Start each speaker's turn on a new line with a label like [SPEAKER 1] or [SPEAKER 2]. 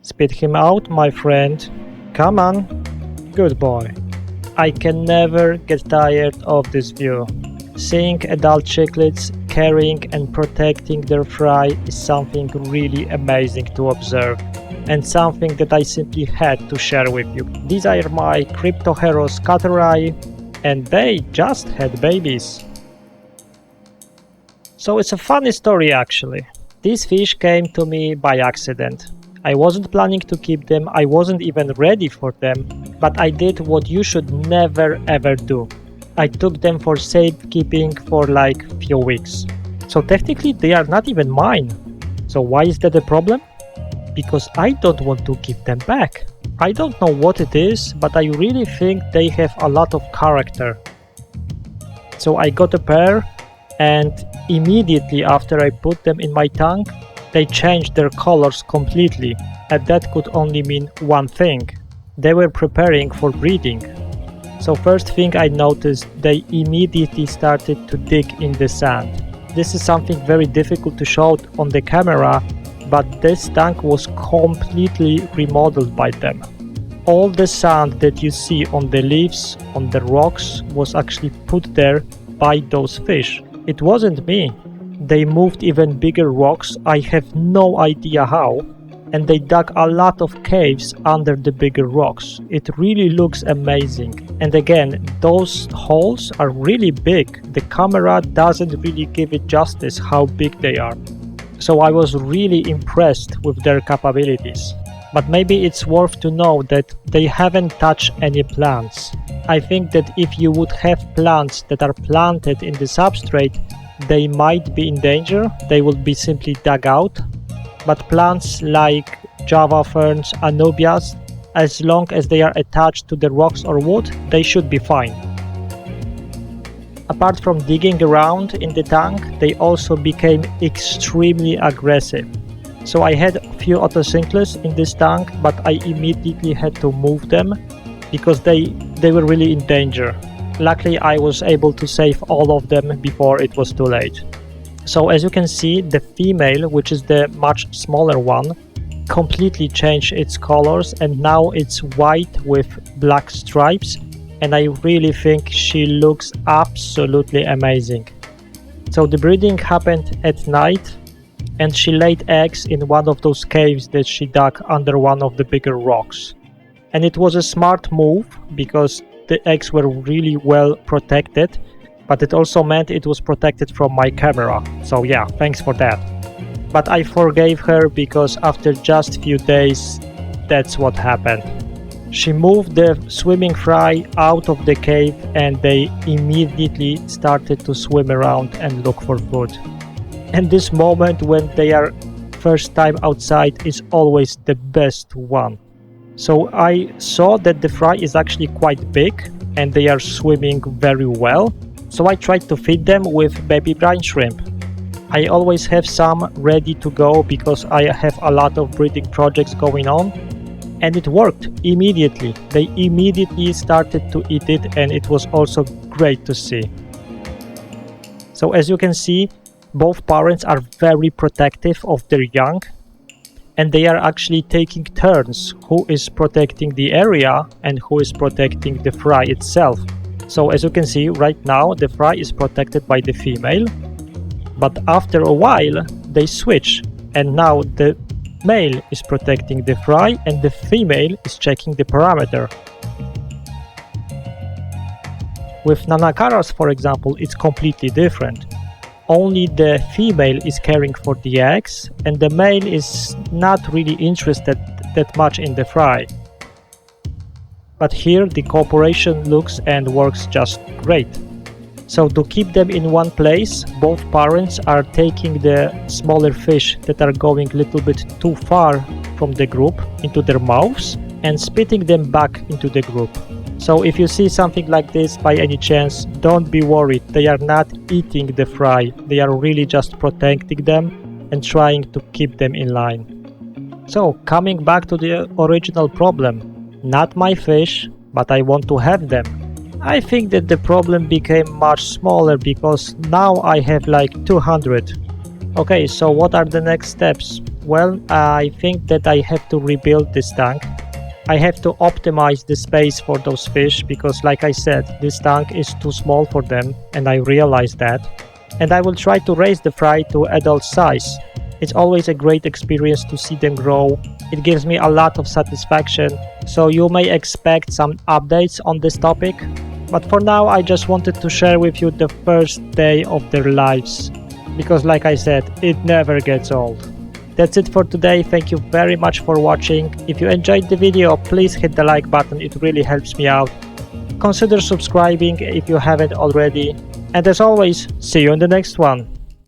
[SPEAKER 1] Spit him out, my friend. Come on. Good boy. I can never get tired of this view. Seeing adult cichlids caring and protecting their fry is something really amazing to observe, and something that I simply had to share with you. These are my Cryptoheros cateri, and they just had babies. So it's a funny story actually. These fish came to me by accident. I wasn't planning to keep them, I wasn't even ready for them, but I did what you should never ever do. I took them for safekeeping for like few weeks. So technically they are not even mine. So why is that a problem? Because I don't want to give them back. I don't know what it is, but I really think they have a lot of character. So I got a pair, and immediately after I put them in my tank, they changed their colors completely, and that could only mean one thing. They were preparing for breeding. So first thing I noticed, they immediately started to dig in the sand. This is something very difficult to show on the camera, but this tank was completely remodeled by them. All the sand that you see on the leaves, on the rocks, was actually put there by those fish. It wasn't me. They moved even bigger rocks, I have no idea how, and they dug a lot of caves under the bigger rocks. It really looks amazing. And again, those holes are really big. The camera doesn't really give it justice how big they are. So I was really impressed with their capabilities. But maybe it's worth to know that they haven't touched any plants. I think that if you would have plants that are planted in the substrate, they might be in danger, they will be simply dug out. But plants like Java ferns, Anubias, as long as they are attached to the rocks or wood, they should be fine. Apart from digging around in the tank, they also became extremely aggressive. So I had a few Otocinclus in this tank, but I immediately had to move them because they were really in danger. Luckily I was able to save all of them before it was too late. So as you can see, the female, which is the much smaller one, completely changed its colors, and now it's white with black stripes, and I really think she looks absolutely amazing. So the breeding happened at night, and she laid eggs in one of those caves that she dug under one of the bigger rocks. And it was a smart move because the eggs were really well protected, but it also meant it was protected from my camera. So yeah, thanks for that. But I forgave her because after just few days, that's what happened. She moved the swimming fry out of the cave, and they immediately started to swim around and look for food. And this moment when they are first time outside is always the best one. So I saw that the fry is actually quite big and they are swimming very well. So I tried to feed them with baby brine shrimp. I always have some ready to go because I have a lot of breeding projects going on. And it worked immediately. They immediately started to eat it, and it was also great to see. So as you can see, both parents are very protective of their young, and they are actually taking turns who is protecting the area and who is protecting the fry itself. So as you can see right now, the fry is protected by the female, but after a while they switch, and now the male is protecting the fry and the female is checking the parameter. With Nanacaras, for example, it's completely different. Only the female is caring for the eggs, and the male is not really interested that much in the fry. But here the cooperation looks and works just great. So to keep them in one place, both parents are taking the smaller fish that are going a little bit too far from the group into their mouths and spitting them back into the group. So if you see something like this by any chance, don't be worried, they are not eating the fry, they are really just protecting them and trying to keep them in line. So coming back to the original problem, not my fish, but I want to have them. I think that the problem became much smaller because now I have like 200. Okay, so what are the next steps? Well, I think that I have to rebuild this tank. I have to optimize the space for those fish because, like I said, this tank is too small for them, and I realize that. And I will try to raise the fry to adult size. It's always a great experience to see them grow. It gives me a lot of satisfaction, so you may expect some updates on this topic. But for now, I just wanted to share with you the first day of their lives, because like I said, it never gets old. That's it for today. Thank you very much for watching. If you enjoyed the video, please hit the like button, it really helps me out. Consider subscribing if you haven't already. And as always, see you in the next one.